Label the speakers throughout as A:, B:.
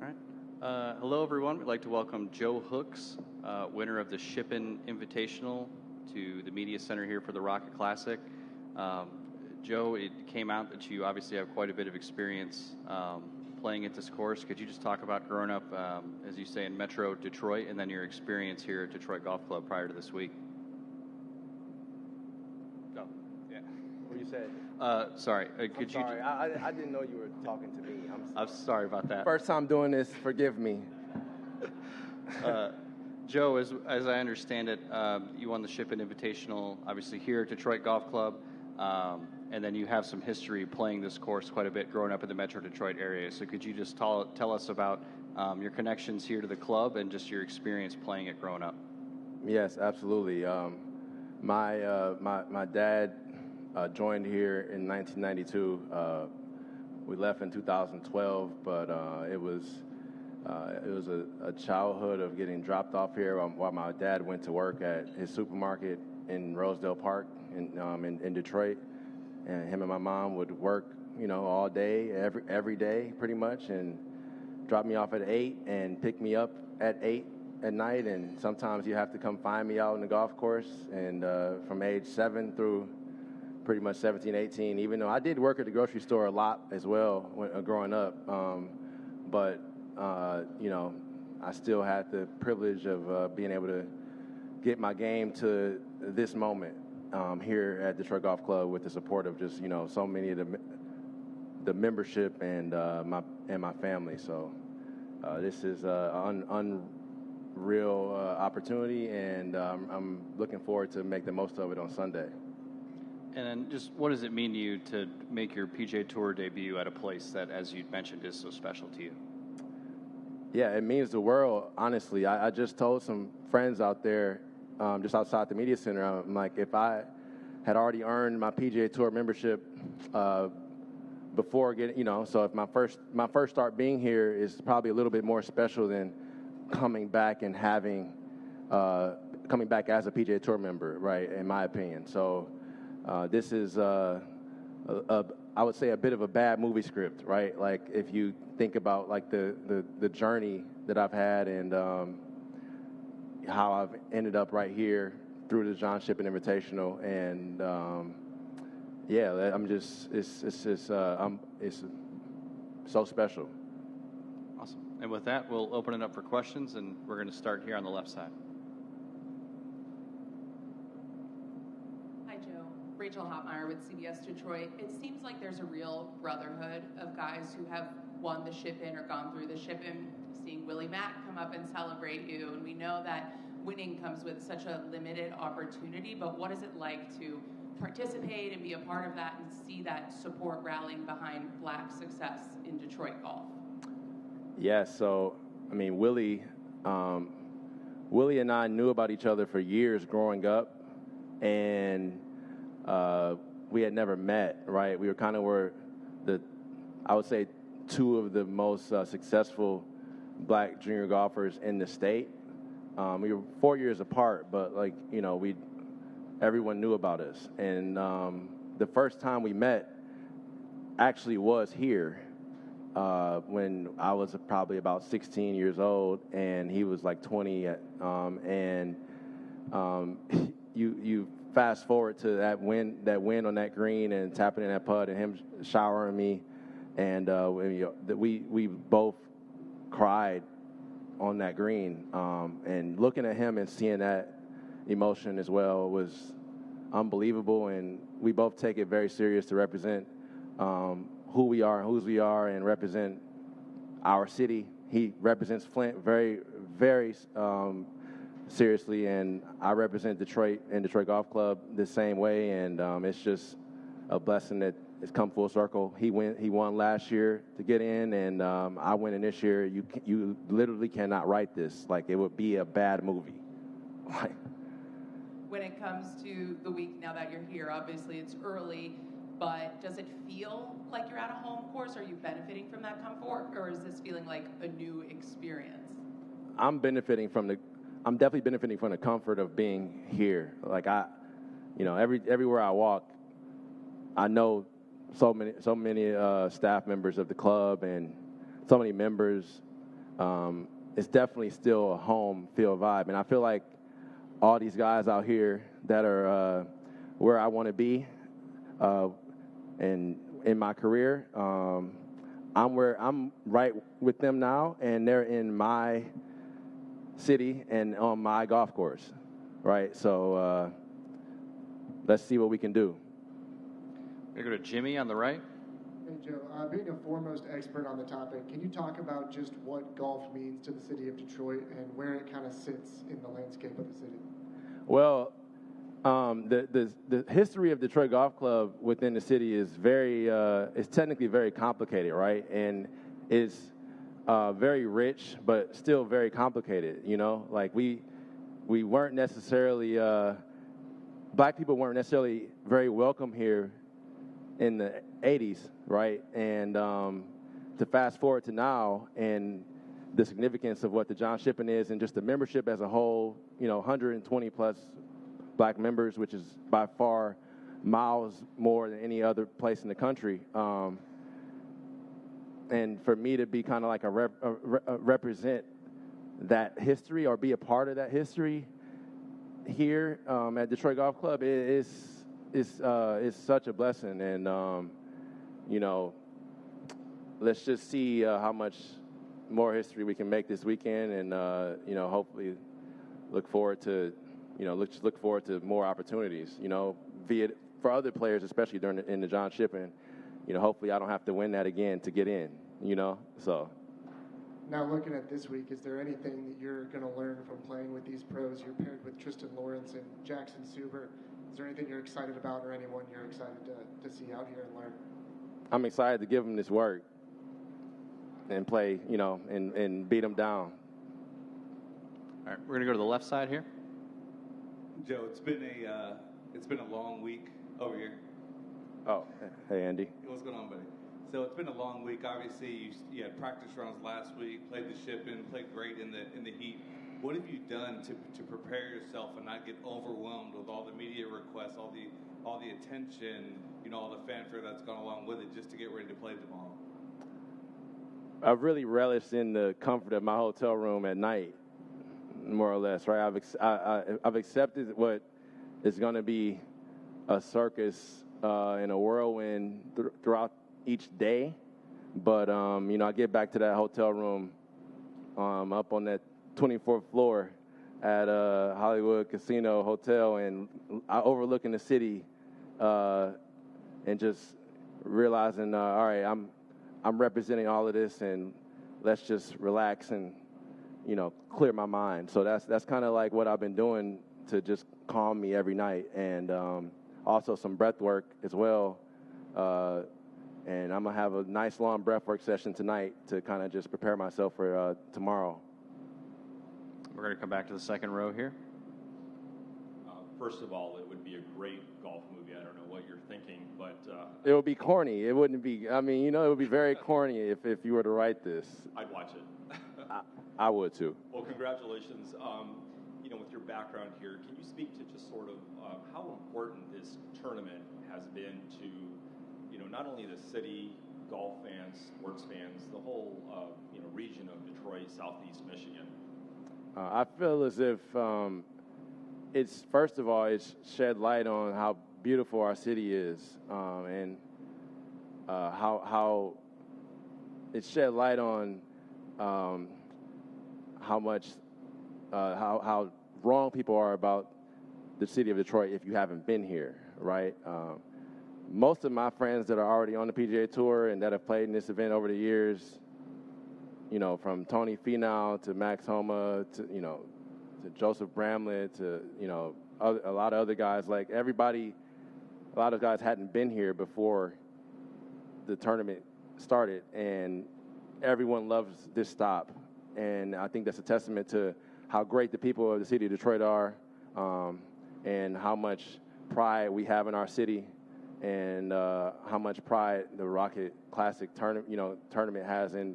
A: All right. Hello, everyone. We'd like to welcome Joe Hooks, winner of the Shippen Invitational, to the Media Center here for the Rocket Classic. Joe, it came out that you obviously have quite a bit of experience playing at this course. Could you just talk about growing up, as you say, in Metro Detroit, and then your experience here at Detroit Golf Club prior to this week?
B: No. Yeah. What you said?
A: Sorry.
B: I'm sorry. I didn't know you were talking to me.
A: I'm sorry about that.
B: First time doing this. Forgive me.
A: Joe, as I understand it, you won the Shippen Invitational, obviously here at Detroit Golf Club, and then you have some history playing this course quite a bit growing up in the Metro Detroit area. So could you just tell us about your connections here to the club and just your experience playing it growing up?
B: Yes, absolutely. My dad joined here in 1992. We left in 2012, but it was a childhood of getting dropped off here while my dad went to work at his supermarket in Rosedale Park in Detroit. And him and my mom would work, all day, every day, pretty much, and drop me off at 8 and pick me up at 8 at night. And sometimes you have to come find me out on the golf course. And from age 7 through pretty much 17, 18, even though I did work at the grocery store a lot as well growing up. But I still had the privilege of being able to get my game to this moment here at Detroit Golf Club with the support of just, so many of the membership and my family. So this is an unreal opportunity, and I'm looking forward to make the most of it on Sunday.
A: And then just what does it mean to you to make your PGA Tour debut at a place that, as you mentioned, is so special to you?
B: Yeah, it means the world, honestly. I just told some friends out there, just outside the media center, I'm like, if I had already earned my PGA Tour membership before getting, so if my first start being here is probably a little bit more special than coming back and coming back as a PGA Tour member, right, in my opinion. So this is, I would say, a bit of a bad movie script, right? Like, if you think about, like, the journey that I've had and how I've ended up right here through the John Shippen Invitational, and it's so special.
A: Awesome. And with that, we'll open it up for questions, and we're going to start here on the left side.
C: Rachel Hotmeyer with CBS Detroit. It seems like there's a real brotherhood of guys who have won the Shippen or gone through the Shippen. Seeing Willie Mack come up and celebrate you, and we know that winning comes with such a limited opportunity, but what is it like to participate and be a part of that and see that support rallying behind Black success in Detroit golf?
B: Yeah, so, Willie and I knew about each other for years growing up, and we had never met, right? We were kind of I would say, two of the most successful Black junior golfers in the state. We were 4 years apart, but everyone knew about us. And the first time we met actually was here when I was probably about 16 years old, and he was like 20. You fast forward to that win on that green and tapping in that putt and him showering me, and we both cried on that green, and looking at him and seeing that emotion as well was unbelievable. And we both take it very serious to represent who we are and whose we are, and represent our city. He represents Flint very, very seriously, and I represent Detroit and Detroit Golf Club the same way, and it's just a blessing that it's come full circle. He won last year to get in, and I win in this year. You literally cannot write this. Like, it would be a bad movie.
C: When it comes to the week now that you're here, obviously it's early, but does it feel like you're at a home course? Are you benefiting from that comfort, or is this feeling like a new experience?
B: I'm definitely benefiting from the comfort of being here. Like, everywhere I walk, I know so many staff members of the club and so many members, it's definitely still a home field vibe. And I feel like all these guys out here that are where I want to be and in my career, I'm right with them now, and they're in my city and on my golf course, right? So let's see what we can do.
A: We're going to go to Jimmy on the right.
D: Hey, Joe. Being a foremost expert on the topic, can you talk about just what golf means to the city of Detroit and where it kind of sits in the landscape of the city?
B: Well, the history of Detroit Golf Club within the city is is technically very complicated, right? And it's very rich, but still very complicated. You know, like we weren't necessarily black people weren't necessarily very welcome here in the 80s, right? And to fast forward to now and the significance of what the John Shippen is and just the membership as a whole, 120 plus black members, which is by far miles more than any other place in the country. And for me to be kind of like represent that history or be a part of that history here at Detroit Golf Club is such a blessing. And, let's just see how much more history we can make this weekend, and hopefully look forward to more opportunities. Via for other players, especially in the John Shippen. Hopefully I don't have to win that again to get in. So.
D: Now, looking at this week, is there anything that you're going to learn from playing with these pros? You're paired with Tristan Lawrence and Jackson Suber. Is there anything you're excited about, or anyone you're excited to see out here and learn?
B: I'm excited to give them this work and play, and beat them down.
A: All right, we're going to go to the left side here.
E: Joe, it's been a long week over here.
B: Oh, hey Andy.
E: What's going on, buddy? So it's been a long week. Obviously, you had practice rounds last week, played the Shippen, played great in the heat. What have you done to prepare yourself and not get overwhelmed with all the media requests, all the attention, all the fanfare that's gone along with it, just to get ready to play tomorrow?
B: I've really relished in the comfort of my hotel room at night, more or less, right? I've accepted what is going to be a circus and a whirlwind throughout each day, but I get back to that hotel room up on that 24th floor at Hollywood Casino Hotel, and I overlooking the city, and just realizing, all right, I'm representing all of this, and let's just relax and clear my mind. So that's kind of like what I've been doing to just calm me every night, and also some breath work as well. And I'm gonna have a nice long breath work session tonight to kind of just prepare myself for tomorrow.
A: We're going to come back to the second row here.
F: First of all, it would be a great golf movie. I don't know what you're thinking, but
B: it would be corny. It wouldn't be. I mean, it would be very corny if you were to write this.
F: I'd watch it.
B: I would too.
F: Well, congratulations. With your background here, can you speak to just sort of how important this tournament has been to, not only the city, golf fans, sports fans, the whole, region of Detroit, Southeast Michigan?
B: I feel as if it's, first of all, it's shed light on how beautiful our city is, and how it's shed light on how wrong people are about the city of Detroit if you haven't been here, right? Most of my friends that are already on the PGA Tour and that have played in this event over the years, from Tony Finau to Max Homa to Joseph Bramlett to a lot of other guys, like everybody, a lot of guys hadn't been here before the tournament started, and everyone loves this stop, and I think that's a testament to how great the people of the city of Detroit are, and how much pride we have in our city, and how much pride the Rocket Classic tournament has in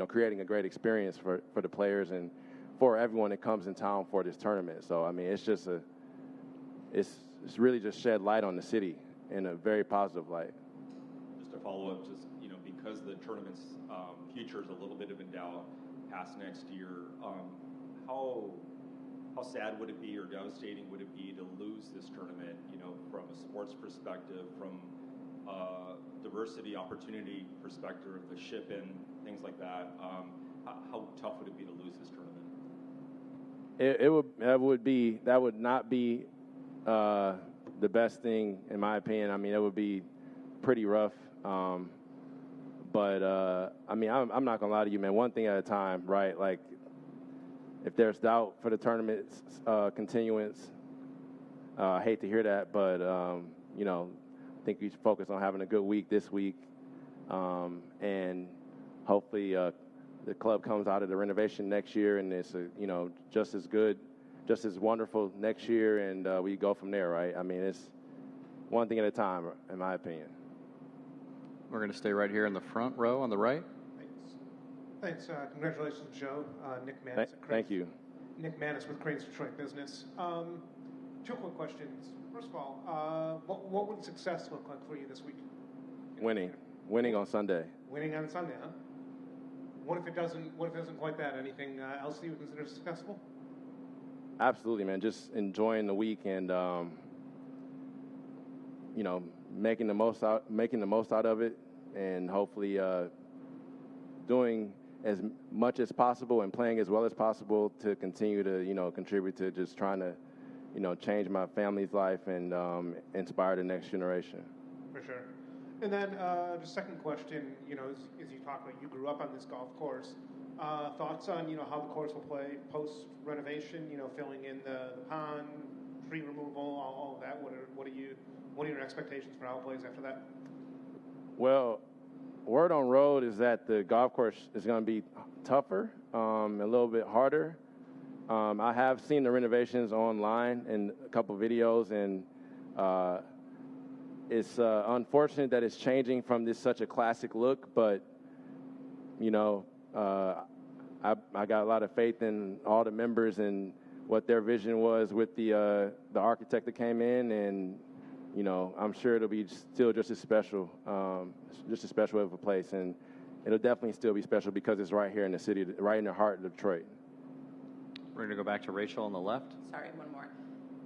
B: creating a great experience for the players and for everyone that comes in town for this tournament. So I mean, it's just it's really just shed light on the city in a very positive light.
F: Just to follow up, because the tournament's future is a little bit of in doubt, past next year, how sad would it be or devastating would it be to lose this tournament, from a sports perspective, from diversity, opportunity perspective, the Shippen, things like that? How tough would it be to lose this tournament?
B: That would not be the best thing, in my opinion. I mean, it would be pretty rough. But I'm not gonna lie to you, man. One thing at a time, right? Like, if there's doubt for the tournament's continuance, I hate to hear that, but I think we should focus on having a good week this week, and hopefully the club comes out of the renovation next year and it's just as good, just as wonderful next year, and we go from there, right? I mean, it's one thing at a time, in my opinion.
A: We're going to stay right here in the front row on the right.
G: Thanks. Congratulations, Joe. Nick Manis.
B: Thank you.
G: Nick Manis with Cranes Detroit Business. Two quick questions. First of all, what would success look like for you this week?
B: Winning on Sunday.
G: Winning on Sunday, huh? What if it doesn't quite that? Anything else that you would consider successful?
B: Absolutely, man. Just enjoying the week and making the most out of it, and hopefully doing as much as possible and playing as well as possible to continue to contribute to just trying to change my family's life and inspire the next generation.
G: For sure. And then the second question, as you talk about, you grew up on this golf course. Thoughts on how the course will play post renovation? Filling in the pond, tree removal, all of that. What are your expectations for how it plays after that?
B: Well, word on road is that the golf course is going to be tougher, a little bit harder. I have seen the renovations online in a couple videos, and it's unfortunate that it's changing from such a classic look, but I got a lot of faith in all the members and what their vision was with the architect that came in, and I'm sure it'll be still just as special of a place, and it'll definitely still be special because it's right here in the city, right in the heart of Detroit.
A: We're going to go back to Rachel on the left.
C: Sorry, one more.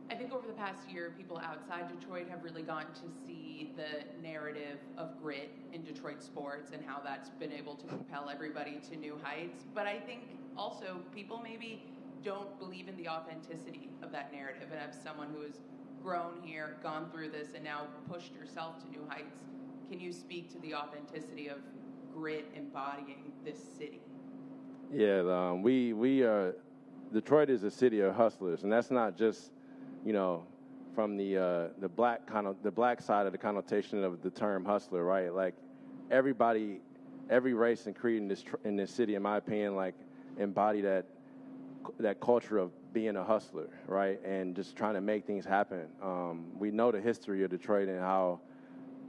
C: I think over the past year, people outside Detroit have really gotten to see the narrative of grit in Detroit sports and how that's been able to propel everybody to new heights. But I think also people maybe don't believe in the authenticity of that narrative. And as someone who has grown here, gone through this, and now pushed yourself to new heights, can you speak to the authenticity of grit embodying this city?
B: Yeah, we are. Detroit is a city of hustlers, and that's not just from the black side of the connotation of the term hustler, right? Like everybody, every race and creed in this city, in my opinion, like embody that culture of being a hustler, right? And just trying to make things happen. We know the history of Detroit and how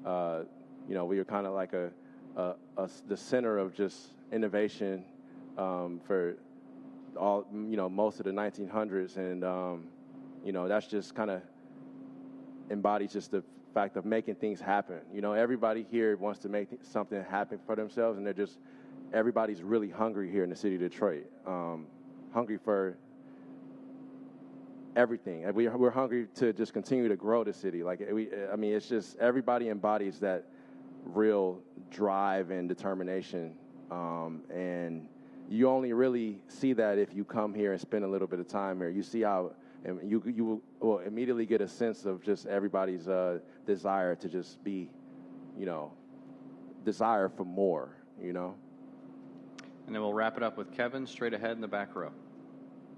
B: we were kind of like the center of just innovation for all most of the 1900s, and that's just kind of embodies just the fact of making things happen. Everybody here wants to make something happen for themselves, and everybody's really hungry here in the city of Detroit, hungry for everything. And we're hungry to just continue to grow the city. It's just everybody embodies that real drive and determination, and you only really see that if you come here and spend a little bit of time here. You see how, and you will immediately get a sense of just everybody's desire to just be, desire for more, And
A: then we'll wrap it up with Kevin straight ahead in the back row.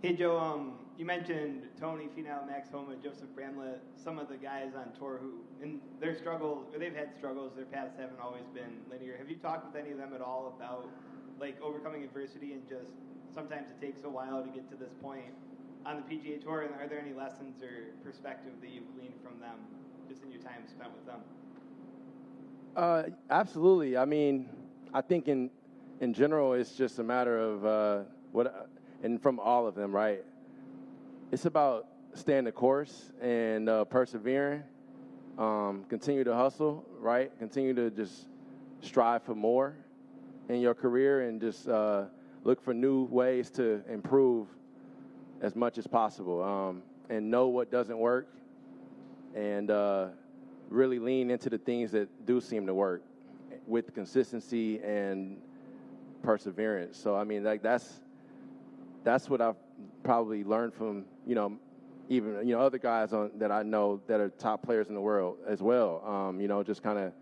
H: Hey, Joe, you mentioned Tony Finau, Max Homa, Joseph Bramlett, some of the guys on tour who, in their struggles, or they've had struggles, their paths haven't always been linear. Have you talked with any of them at all about overcoming adversity, and just sometimes it takes a while to get to this point on the PGA Tour? And are there any lessons or perspective that you've gleaned from them just in your time spent with them?
B: Absolutely. I mean, I think in general, it's just a matter of and from all of them, right? It's about staying the course and persevering, continue to hustle, right? Continue to just strive for more in your career, and just look for new ways to improve as much as possible, and know what doesn't work, and really lean into the things that do seem to work with consistency and perseverance. So I mean, like that's what I've probably learned from even other guys that I know that are top players in the world as well. Just kind of,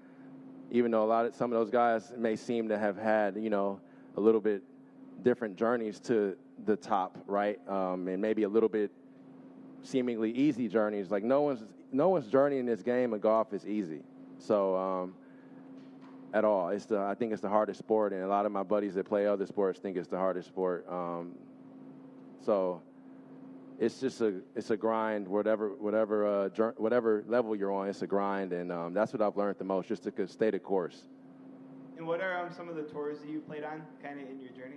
B: even though some of those guys may seem to have had a little bit different journeys to the top, right? And maybe a little bit seemingly easy journeys. Like no one's journey in this game of golf is easy. So at all, I think it's the hardest sport, and a lot of my buddies that play other sports think it's the hardest sport. So it's just a grind. Whatever level you're on, it's a grind, and that's what I've learned the most, just to stay the course.
H: And what are some of the tours that you played on, kind of in your journey?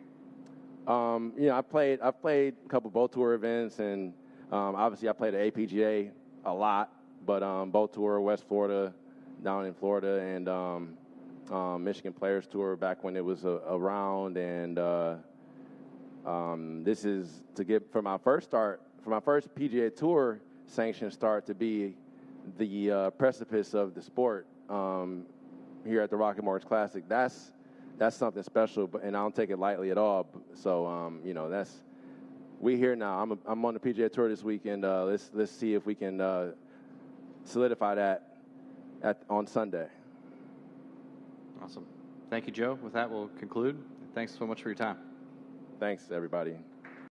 B: I've played a couple boat tour events, and obviously I played at APGA a lot, but boat tour, West Florida, down in Florida, and Michigan Players Tour back when it was around, and this is to get for my first PGA Tour sanctioned start to be the precipice of the sport here at the Rocket Mortgage Classic. That's something special, and I don't take it lightly at all. So we here now. I'm on the PGA Tour this weekend. Let's see if we can solidify that on Sunday.
A: Awesome. Thank you, Joe. With that, we'll conclude. Thanks so much for your time.
B: Thanks, everybody.